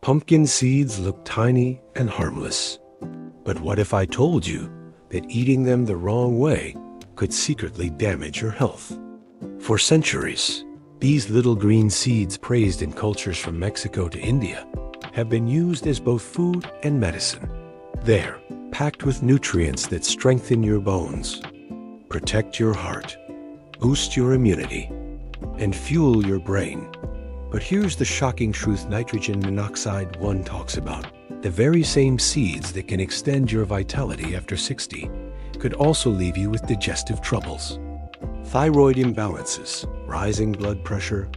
Pumpkin seeds look tiny and harmless. But what if I told you that eating them the wrong way could secretly damage your health? For centuries, these little green seeds, praised in cultures from Mexico to India, have been used as both food and medicine. They're packed with nutrients that strengthen your bones, protect your heart, boost your immunity, and fuel your brain. But here's the shocking truth nitrogen monoxide one talks about. The very same seeds that can extend your vitality after 60 could also leave you with digestive troubles, thyroid imbalances, rising blood pressure,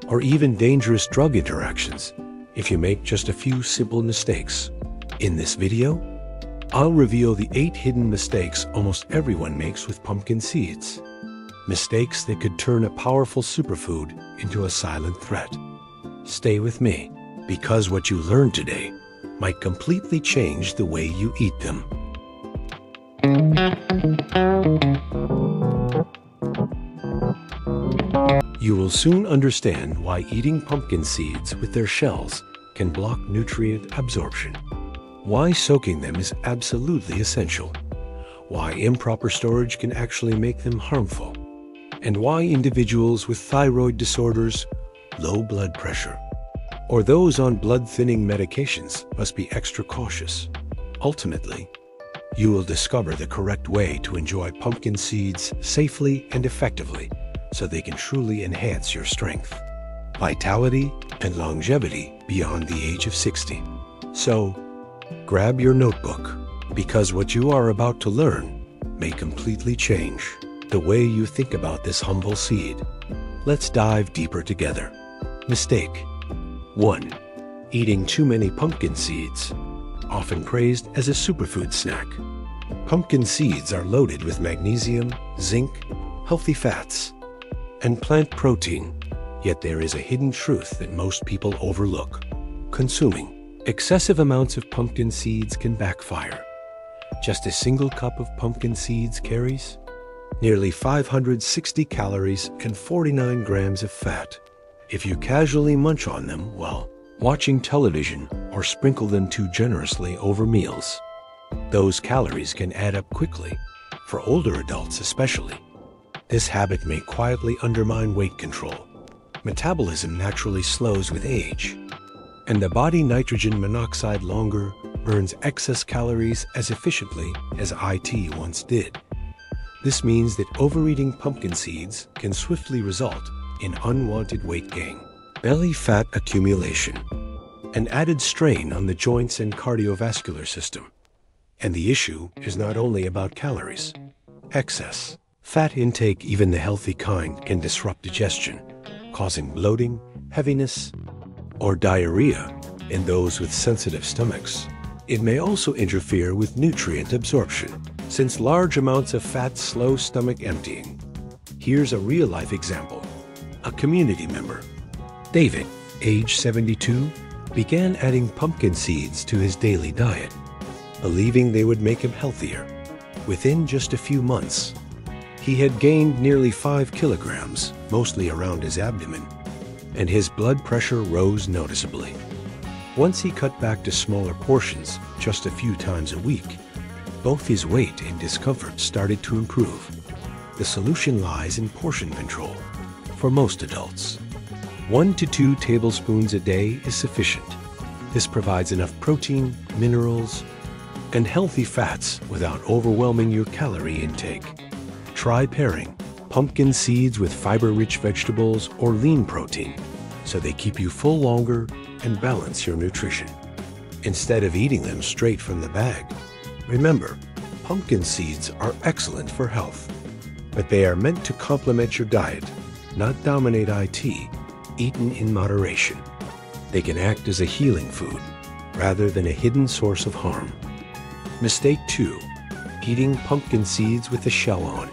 or even dangerous drug interactions if you make just a few simple mistakes. In this video, I'll reveal the 8 hidden mistakes almost everyone makes with pumpkin seeds. Mistakes that could turn a powerful superfood into a silent threat. Stay with me, because what you learn today might completely change the way you eat them. You will soon understand why eating pumpkin seeds with their shells can block nutrient absorption, why soaking them is absolutely essential, why improper storage can actually make them harmful, and why individuals with thyroid disorders, low blood pressure, or those on blood-thinning medications must be extra cautious. Ultimately, you will discover the correct way to enjoy pumpkin seeds safely and effectively so they can truly enhance your strength, vitality, and longevity beyond the age of 60. So, grab your notebook, because what you are about to learn may completely change the way you think about this humble seed. Let's dive deeper together. Mistake 1. Eating too many pumpkin seeds, often praised as a superfood snack. Pumpkin seeds are loaded with magnesium, zinc, healthy fats, and plant protein, yet there is a hidden truth that most people overlook. Consuming excessive amounts of pumpkin seeds can backfire. Just a single cup of pumpkin seeds carries nearly 560 calories and 49 grams of fat. If you casually munch on them while watching television or sprinkle them too generously over meals, those calories can add up quickly, for older adults especially. This habit may quietly undermine weight control. Metabolism naturally slows with age, and the body nitrogen monoxide longer burns excess calories as efficiently as IT once did. This means that overeating pumpkin seeds can swiftly result in unwanted weight gain, belly fat accumulation, and added strain on the joints and cardiovascular system. And the issue is not only about calories. Excess fat intake, even the healthy kind, can disrupt digestion, causing bloating, heaviness, or diarrhea in those with sensitive stomachs. It may also interfere with nutrient absorption, since large amounts of fat slow stomach emptying. Here's a real-life example. A community member, David, age 72, began adding pumpkin seeds to his daily diet, believing they would make him healthier. Within just a few months, he had gained nearly 5 kilograms, mostly around his abdomen, and his blood pressure rose noticeably. Once he cut back to smaller portions just a few times a week, both his weight and discomfort started to improve. The solution lies in portion control. For most adults, 1 to 2 tablespoons a day is sufficient. This provides enough protein, minerals, and healthy fats without overwhelming your calorie intake. Try pairing pumpkin seeds with fiber-rich vegetables or lean protein so they keep you full longer and balance your nutrition. Instead of eating them straight from the bag, remember, pumpkin seeds are excellent for health, but they are meant to complement your diet, not dominate it, eaten in moderation. They can act as a healing food rather than a hidden source of harm. Mistake 2. Eating pumpkin seeds with the shell on.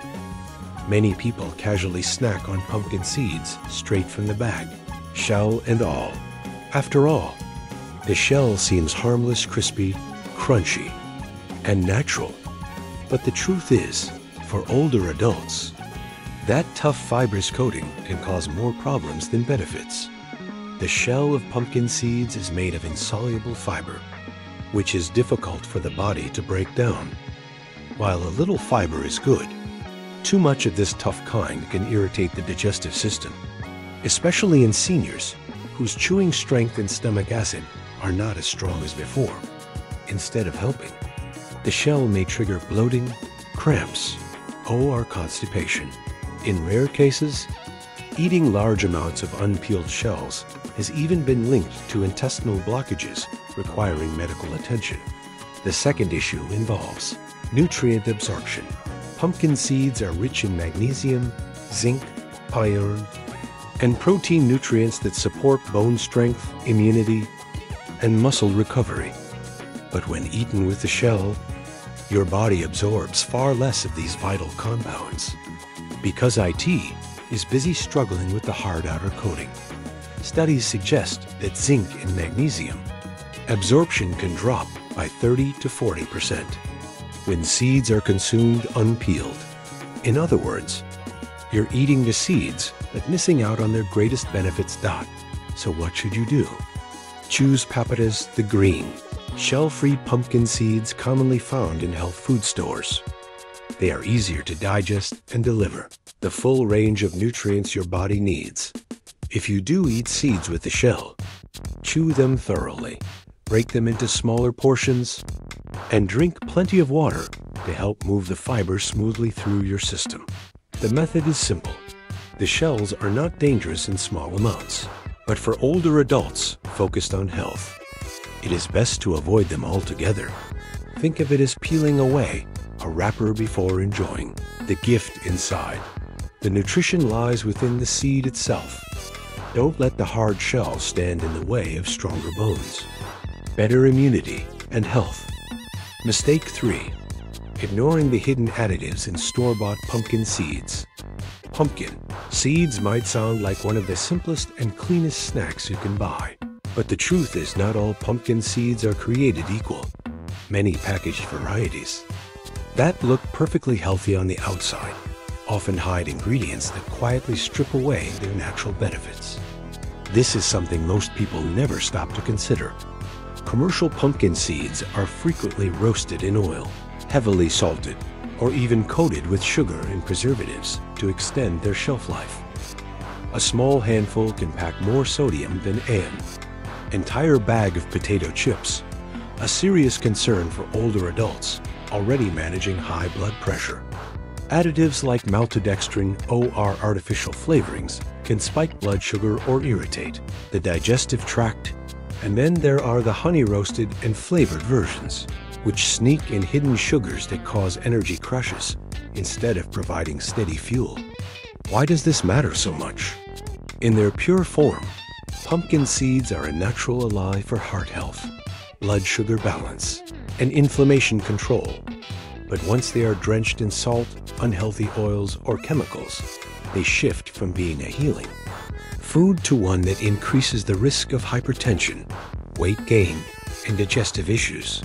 Many people casually snack on pumpkin seeds straight from the bag, shell and all. After all, the shell seems harmless, crispy, crunchy, and natural. But the truth is, for older adults, that tough fibrous coating can cause more problems than benefits. The shell of pumpkin seeds is made of insoluble fiber, which is difficult for the body to break down. While a little fiber is good, too much of this tough kind can irritate the digestive system, especially in seniors whose chewing strength and stomach acid are not as strong as before. Instead of helping, the shell may trigger bloating, cramps, or constipation. In rare cases, eating large amounts of unpeeled shells has even been linked to intestinal blockages requiring medical attention. The second issue involves nutrient absorption. Pumpkin seeds are rich in magnesium, zinc, iron, and protein nutrients that support bone strength, immunity, and muscle recovery. But when eaten with the shell, your body absorbs far less of these vital compounds. Because IT is busy struggling with the hard outer coating, studies suggest that zinc and magnesium absorption can drop by 30 to 40% when seeds are consumed unpeeled. In other words, you're eating the seeds but missing out on their greatest benefits. So what should you do? Choose Papatas the green, shell-free pumpkin seeds commonly found in health food stores. They are easier to digest and deliver the full range of nutrients your body needs. If you do eat seeds with the shell, chew them thoroughly, break them into smaller portions, and drink plenty of water to help move the fiber smoothly through your system. The method is simple. The shells are not dangerous in small amounts, but for older adults focused on health, it is best to avoid them altogether. Think of it as peeling away a wrapper before enjoying the gift inside. The nutrition lies within the seed itself. Don't let the hard shell stand in the way of stronger bones. Better immunity and health. Mistake 3. Ignoring the hidden additives in store-bought pumpkin seeds. Pumpkin seeds might sound like one of the simplest and cleanest snacks you can buy. But the truth is, not all pumpkin seeds are created equal. Many packaged varieties that look perfectly healthy on the outside often hide ingredients that quietly strip away their natural benefits. This is something most people never stop to consider. Commercial pumpkin seeds are frequently roasted in oil, heavily salted, or even coated with sugar and preservatives to extend their shelf life. A small handful can pack more sodium than an entire bag of potato chips, a serious concern for older adults already managing high blood pressure. Additives like maltodextrin or artificial flavorings can spike blood sugar or irritate the digestive tract. And then there are the honey-roasted and flavored versions, which sneak in hidden sugars that cause energy crashes instead of providing steady fuel. Why does this matter so much? In their pure form, pumpkin seeds are a natural ally for heart health, blood sugar balance, and inflammation control. But once they are drenched in salt, unhealthy oils, or chemicals, they shift from being a healing food to one that increases the risk of hypertension, weight gain, and digestive issues.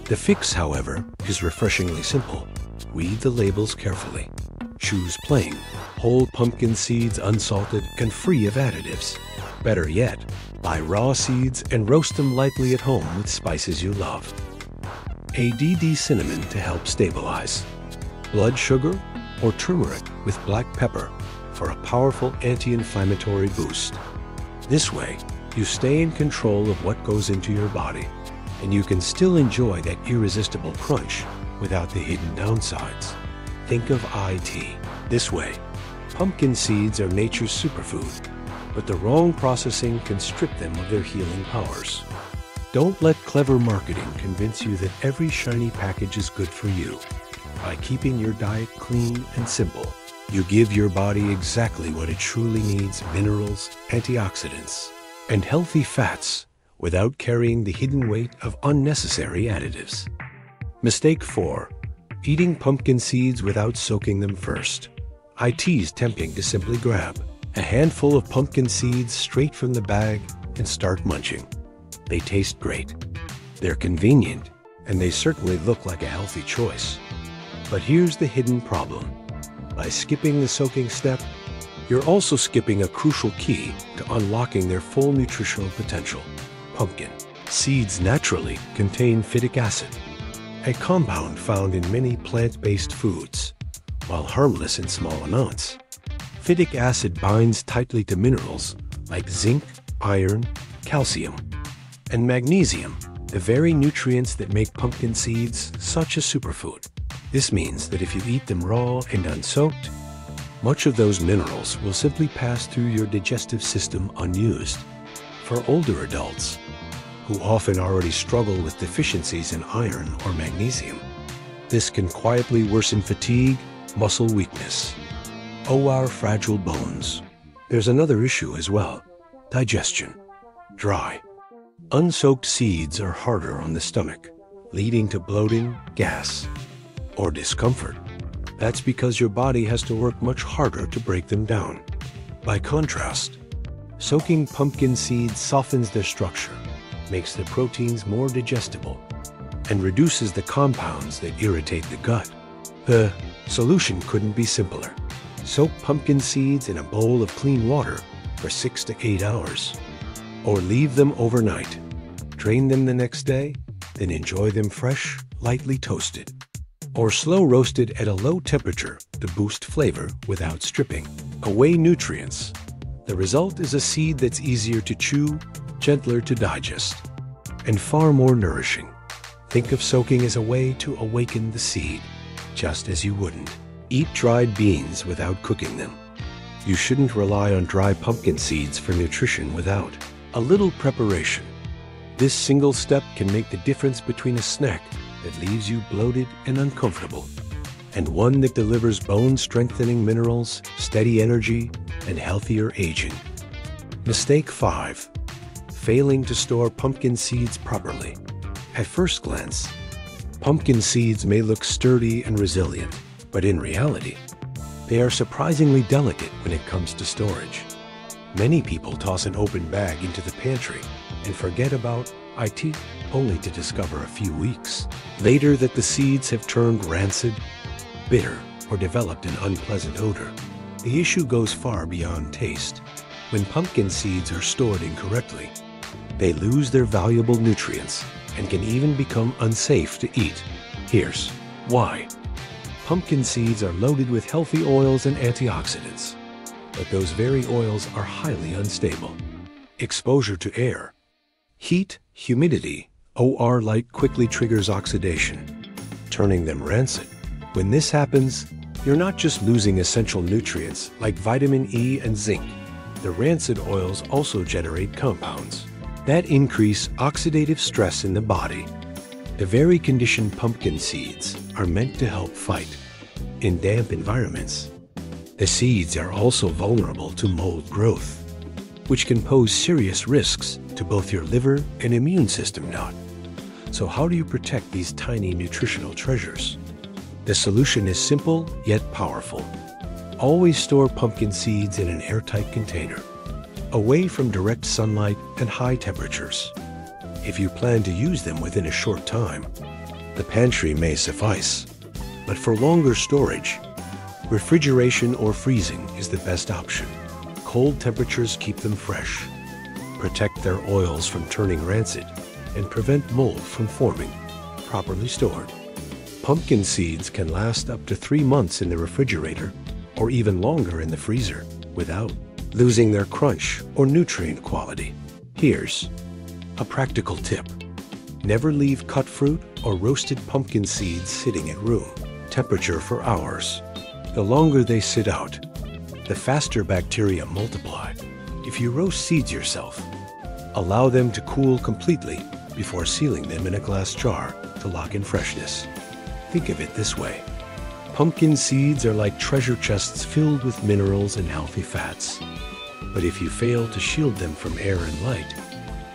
The fix, however, is refreshingly simple. Read the labels carefully. Choose plain, whole pumpkin seeds, unsalted and free of additives. Better yet, buy raw seeds and roast them lightly at home with spices you love. ADD cinnamon to help stabilize. Blood sugar or turmeric with black pepper for a powerful anti-inflammatory boost. This way, you stay in control of what goes into your body, and you can still enjoy that irresistible crunch without the hidden downsides. Think of IT this way. Pumpkin seeds are nature's superfood, but the wrong processing can strip them of their healing powers. Don't let clever marketing convince you that every shiny package is good for you. By keeping your diet clean and simple, you give your body exactly what it truly needs: minerals, antioxidants, and healthy fats without carrying the hidden weight of unnecessary additives. Mistake 4. Eating pumpkin seeds without soaking them first. It's tempting to simply grab a handful of pumpkin seeds straight from the bag and start munching. They taste great, they're convenient, and they certainly look like a healthy choice. But here's the hidden problem. By skipping the soaking step, You're also skipping a crucial key to unlocking their full nutritional potential. Pumpkin seeds naturally contain phytic acid, a compound found in many plant-based foods. While harmless in small amounts, phytic acid binds tightly to minerals like zinc, iron, calcium, and magnesium, the very nutrients that make pumpkin seeds such a superfood. This means that if you eat them raw and unsoaked, much of those minerals will simply pass through your digestive system unused. For older adults, who often already struggle with deficiencies in iron or magnesium, this can quietly worsen fatigue, muscle weakness, or fragile bones. There's another issue as well: digestion. Dry, unsoaked seeds are harder on the stomach, leading to bloating, gas, or discomfort. That's because your body has to work much harder to break them down. By contrast, soaking pumpkin seeds softens their structure, makes the proteins more digestible, and reduces the compounds that irritate the gut. The solution couldn't be simpler. Soak pumpkin seeds in a bowl of clean water for 6 to 8 hours, or leave them overnight. Drain them the next day, then enjoy them fresh, lightly toasted, or slow roasted at a low temperature to boost flavor without stripping away nutrients. The result is a seed that's easier to chew, gentler to digest, and far more nourishing. Think of soaking as a way to awaken the seed, just as you wouldn't eat dried beans without cooking them. You shouldn't rely on dry pumpkin seeds for nutrition without a little preparation. This single step can make the difference between a snack that leaves you bloated and uncomfortable, and one that delivers bone-strengthening minerals, steady energy, and healthier aging. Mistake 5. Failing to store pumpkin seeds properly. At first glance, pumpkin seeds may look sturdy and resilient, but in reality, they are surprisingly delicate when it comes to storage. Many people toss an open bag into the pantry and forget about it, only to discover a few weeks later that the seeds have turned rancid, bitter, or developed an unpleasant odor. The issue goes far beyond taste. When pumpkin seeds are stored incorrectly, they lose their valuable nutrients and can even become unsafe to eat. Here's why. Pumpkin seeds are loaded with healthy oils and antioxidants, but those very oils are highly unstable. Exposure to air, heat, humidity, or light quickly triggers oxidation, turning them rancid. When this happens, you're not just losing essential nutrients like vitamin E and zinc. The rancid oils also generate compounds that increase oxidative stress in the body, the very condition pumpkin seeds are meant to help fight. In damp environments, the seeds are also vulnerable to mold growth, which can pose serious risks to both your liver and immune system. So how do you protect these tiny nutritional treasures? The solution is simple yet powerful. Always store pumpkin seeds in an airtight container, away from direct sunlight and high temperatures. If you plan to use them within a short time, the pantry may suffice. But for longer storage, refrigeration or freezing is the best option. Cold temperatures keep them fresh, protect their oils from turning rancid, and prevent mold from forming. Properly stored, pumpkin seeds can last up to 3 months in the refrigerator or even longer in the freezer without losing their crunch or nutrient quality. Here's a practical tip. Never leave cut fruit or roasted pumpkin seeds sitting at room temperature for hours. The longer they sit out, the faster bacteria multiply. If you roast seeds yourself, allow them to cool completely before sealing them in a glass jar to lock in freshness. Think of it this way. Pumpkin seeds are like treasure chests filled with minerals and healthy fats. But if you fail to shield them from air and light,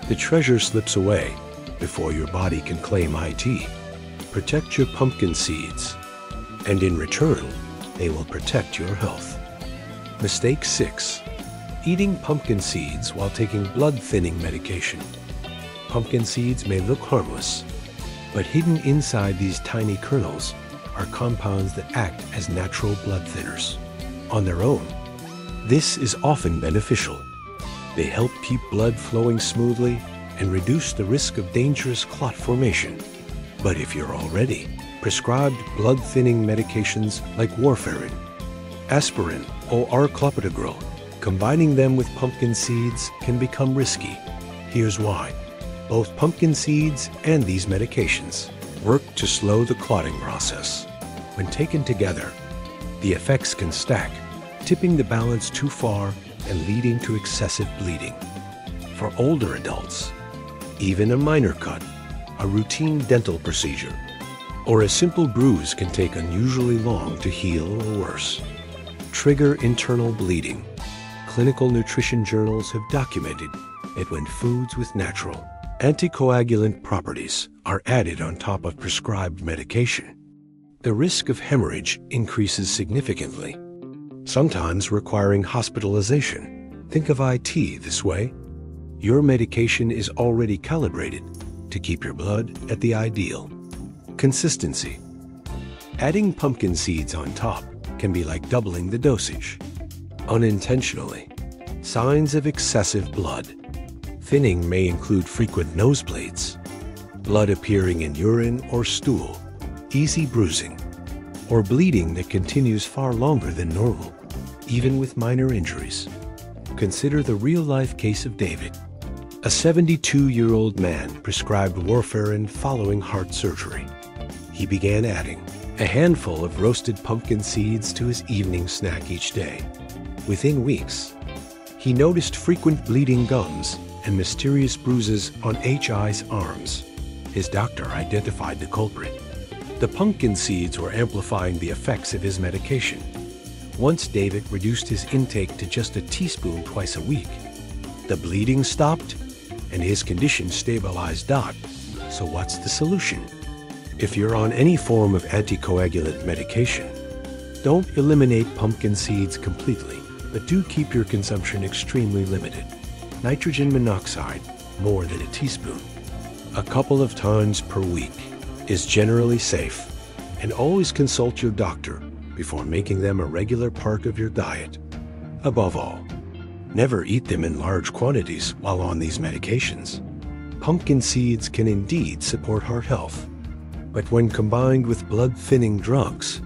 the treasure slips away before your body can claim it. Protect your pumpkin seeds, and in return, they will protect your health. Mistake 6. Eating pumpkin seeds while taking blood-thinning medication. Pumpkin seeds may look harmless, but hidden inside these tiny kernels are compounds that act as natural blood thinners. On their own, This is often beneficial. They help keep blood flowing smoothly and reduce the risk of dangerous clot formation. But if you're already prescribed blood-thinning medications like warfarin, aspirin, or clopidogrel, combining them with pumpkin seeds can become risky. Here's why. Both pumpkin seeds and these medications work to slow the clotting process. When taken together, the effects can stack, tipping the balance too far and leading to excessive bleeding. For older adults, even a minor cut, a routine dental procedure, or a simple bruise can take unusually long to heal or worse. Trigger internal bleeding. Clinical nutrition journals have documented that when foods with natural anticoagulant properties are added on top of prescribed medication, the risk of hemorrhage increases significantly, sometimes requiring hospitalization. Think of IT this way. Your medication is already calibrated to keep your blood at the ideal. Consistency. Adding pumpkin seeds on top can be like doubling the dosage. Unintentionally, signs of excessive blood thinning may include frequent nosebleeds, blood appearing in urine or stool, easy bruising, or bleeding that continues far longer than normal, even with minor injuries. Consider the real-life case of David, a 72-year-old man prescribed warfarin following heart surgery. He began adding a handful of roasted pumpkin seeds to his evening snack each day. Within weeks, he noticed frequent bleeding gums and mysterious bruises on HI's arms. His doctor identified the culprit. The pumpkin seeds were amplifying the effects of his medication. Once David reduced his intake to just a teaspoon twice a week, the bleeding stopped and his condition stabilized. So what's the solution? If you're on any form of anticoagulant medication, don't eliminate pumpkin seeds completely, but do keep your consumption extremely limited. Nitrogen monoxide, more than a teaspoon, a couple of times per week, is generally safe, and always consult your doctor before making them a regular part of your diet. Above all, never eat them in large quantities while on these medications. Pumpkin seeds can indeed support heart health, but when combined with blood-thinning drugs,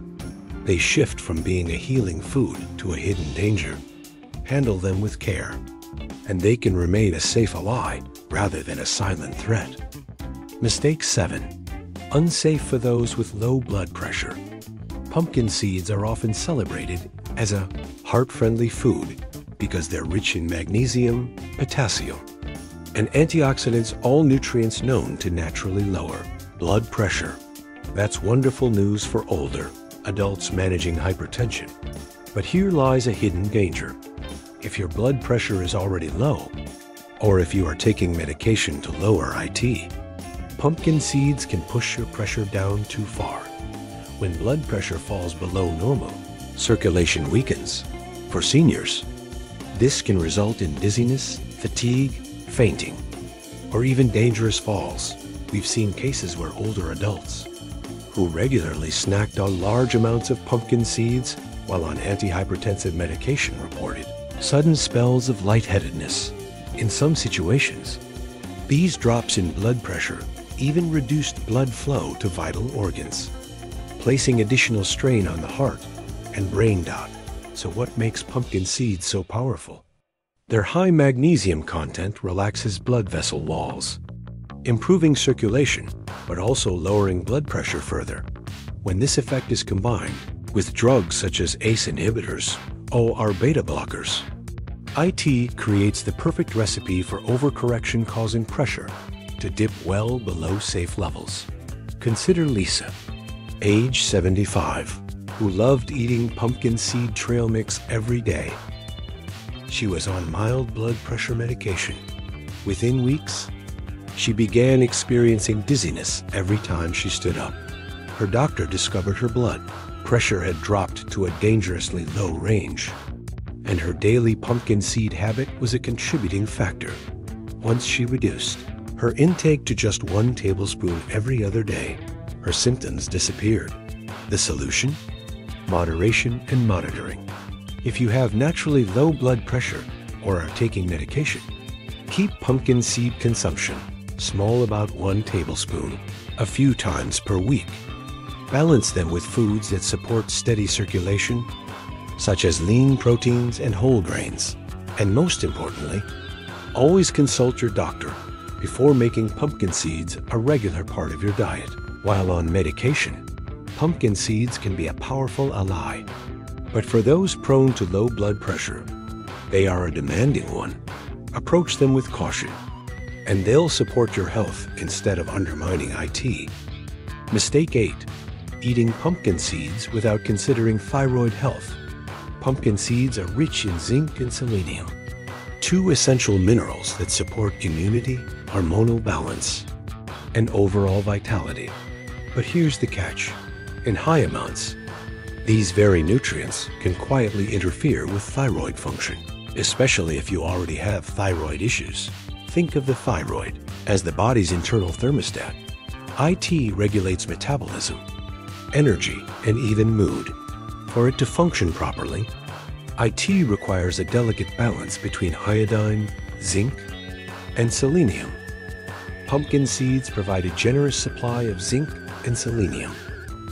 they shift from being a healing food to a hidden danger. Handle them with care, and they can remain a safe ally rather than a silent threat. Mistake 7. Unsafe for those with low blood pressure. Pumpkin seeds are often celebrated as a heart-friendly food because they're rich in magnesium, potassium, and antioxidants, all nutrients known to naturally lower blood pressure. That's wonderful news for older adults managing hypertension. But here lies a hidden danger. If your blood pressure is already low, or if you are taking medication to lower IT, pumpkin seeds can push your pressure down too far. When blood pressure falls below normal, circulation weakens. For seniors, this can result in dizziness, fatigue, fainting, or even dangerous falls. We've seen cases where older adults who regularly snacked on large amounts of pumpkin seeds while on antihypertensive medication reported sudden spells of lightheadedness. In some situations, these drops in blood pressure even reduced blood flow to vital organs, placing additional strain on the heart and brain. So what makes pumpkin seeds so powerful? Their high magnesium content relaxes blood vessel walls, improving circulation, but also lowering blood pressure further. When this effect is combined with drugs such as ACE inhibitors or beta blockers, IT creates the perfect recipe for overcorrection, causing pressure to dip well below safe levels. Consider Lisa, age 75, who loved eating pumpkin seed trail mix every day. She was on mild blood pressure medication. Within weeks, she began experiencing dizziness every time she stood up. Her doctor discovered her blood pressure had dropped to a dangerously low range, and her daily pumpkin seed habit was a contributing factor. Once she reduced her intake to just 1 tablespoon every other day, her symptoms disappeared. The solution? Moderation and monitoring. If you have naturally low blood pressure or are taking medication, keep pumpkin seed consumption small, about 1 tablespoon, a few times per week. Balance them with foods that support steady circulation, such as lean proteins and whole grains. And most importantly, always consult your doctor before making pumpkin seeds a regular part of your diet. While on medication, pumpkin seeds can be a powerful ally. But for those prone to low blood pressure, they are a demanding one. Approach them with caution, and they'll support your health instead of undermining it. Mistake 8. Eating pumpkin seeds without considering thyroid health. Pumpkin seeds are rich in zinc and selenium, 2 essential minerals that support immunity, hormonal balance, and overall vitality. But here's the catch. In high amounts, these very nutrients can quietly interfere with thyroid function, especially if you already have thyroid issues. Think of the thyroid as the body's internal thermostat. It regulates metabolism, energy, and even mood. For it to function properly, it requires a delicate balance between iodine, zinc, and selenium. Pumpkin seeds provide a generous supply of zinc and selenium,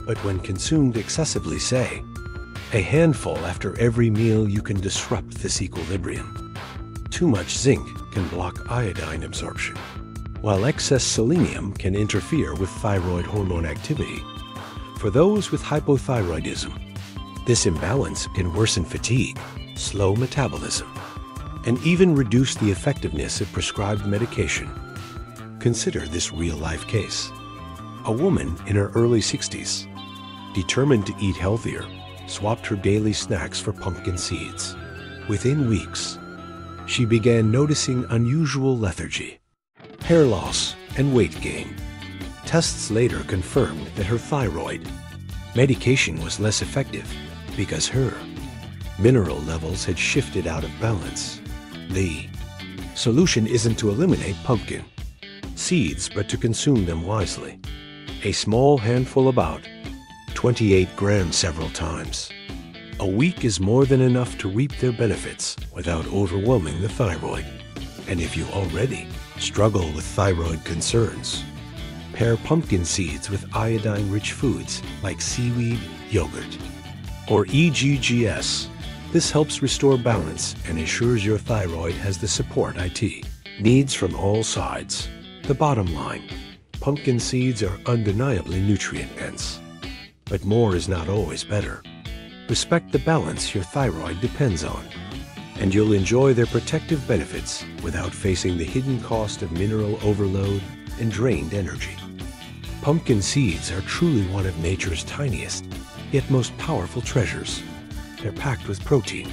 but when consumed excessively, say, a handful after every meal, you can disrupt this equilibrium. Too much zinc can block iodine absorption, while excess selenium can interfere with thyroid hormone activity. For those with hypothyroidism, this imbalance can worsen fatigue, slow metabolism, and even reduce the effectiveness of prescribed medication. Consider this real-life case. A woman in her early 60s, determined to eat healthier, swapped her daily snacks for pumpkin seeds. Within weeks, she began noticing unusual lethargy, hair loss, and weight gain. Tests later confirmed that her thyroid medication was less effective because her mineral levels had shifted out of balance. The solution isn't to eliminate pumpkin seeds, but to consume them wisely. A small handful, about 28 grams, several times a week is more than enough to reap their benefits without overwhelming the thyroid. And if you already struggle with thyroid concerns, pair pumpkin seeds with iodine-rich foods like seaweed, yogurt, or EGGS. This helps restore balance and ensures your thyroid has the support it needs from all sides. The bottom line, pumpkin seeds are undeniably nutrient-dense, but more is not always better. Respect the balance your thyroid depends on, and you'll enjoy their protective benefits without facing the hidden cost of mineral overload and drained energy. Pumpkin seeds are truly one of nature's tiniest, yet most powerful treasures. They're packed with protein,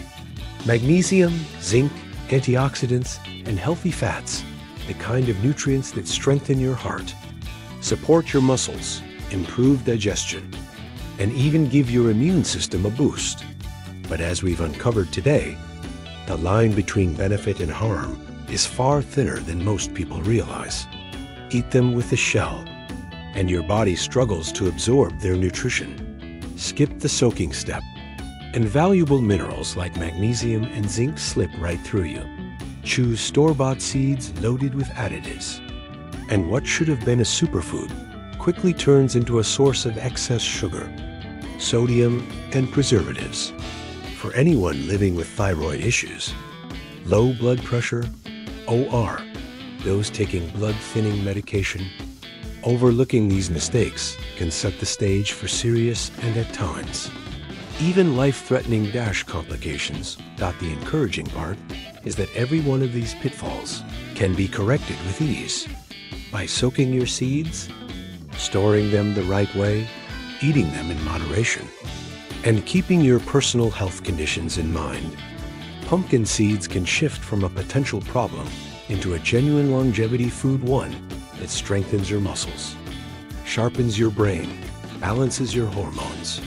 magnesium, zinc, antioxidants, and healthy fats, the kind of nutrients that strengthen your heart, support your muscles, improve digestion, and even give your immune system a boost. But as we've uncovered today, the line between benefit and harm is far thinner than most people realize. Eat them with the shell, and your body struggles to absorb their nutrition. Skip the soaking step, and valuable minerals like magnesium and zinc slip right through you. Choose store-bought seeds loaded with additives, and what should have been a superfood quickly turns into a source of excess sugar, sodium, and preservatives. For anyone living with thyroid issues, low blood pressure, OR, those taking blood-thinning medication, overlooking these mistakes can set the stage for serious and, at times, even life-threatening complications. The encouraging part is that every one of these pitfalls can be corrected with ease by soaking your seeds, storing them the right way, eating them in moderation, and keeping your personal health conditions in mind. Pumpkin seeds can shift from a potential problem into a genuine longevity food, one that strengthens your muscles, sharpens your brain, balances your hormones,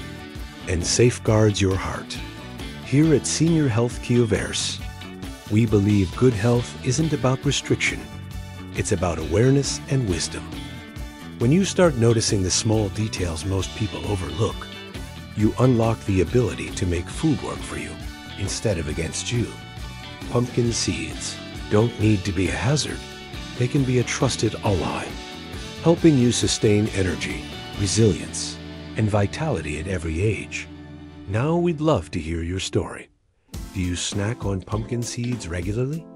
and safeguards your heart. Here at Senior Health Kieuverse, we believe good health isn't about restriction, it's about awareness and wisdom. When you start noticing the small details most people overlook, you unlock the ability to make food work for you. instead of against you. Pumpkin seeds don't need to be a hazard. They can be a trusted ally, helping you sustain energy, resilience, and vitality at every age. Now we'd love to hear your story. Do you snack on pumpkin seeds regularly?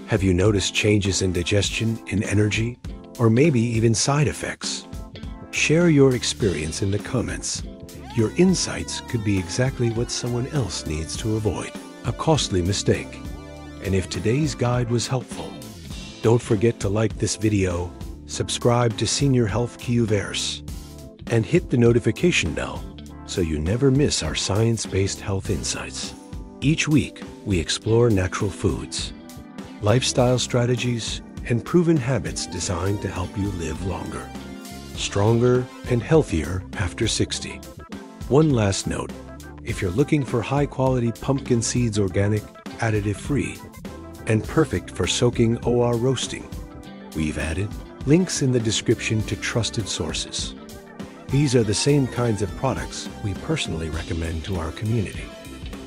Have you noticed changes in digestion, in energy, or maybe even side effects? Share your experience in the comments. Your insights could be exactly what someone else needs to avoid, a costly mistake. And if today's guide was helpful, don't forget to like this video, subscribe to Senior Health Kieuverse, and hit the notification bell so you never miss our science-based health insights. Each week, we explore natural foods, lifestyle strategies, and proven habits designed to help you live longer, stronger, and healthier after 60. One last note, if you're looking for high-quality pumpkin seeds, organic, additive-free, and perfect for soaking or roasting, we've added links in the description to trusted sources. These are the same kinds of products we personally recommend to our community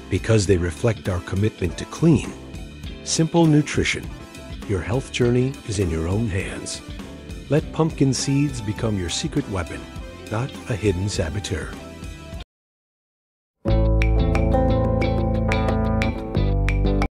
because they reflect our commitment to clean, simple nutrition. Your health journey is in your own hands. Let pumpkin seeds become your secret weapon, not a hidden saboteur.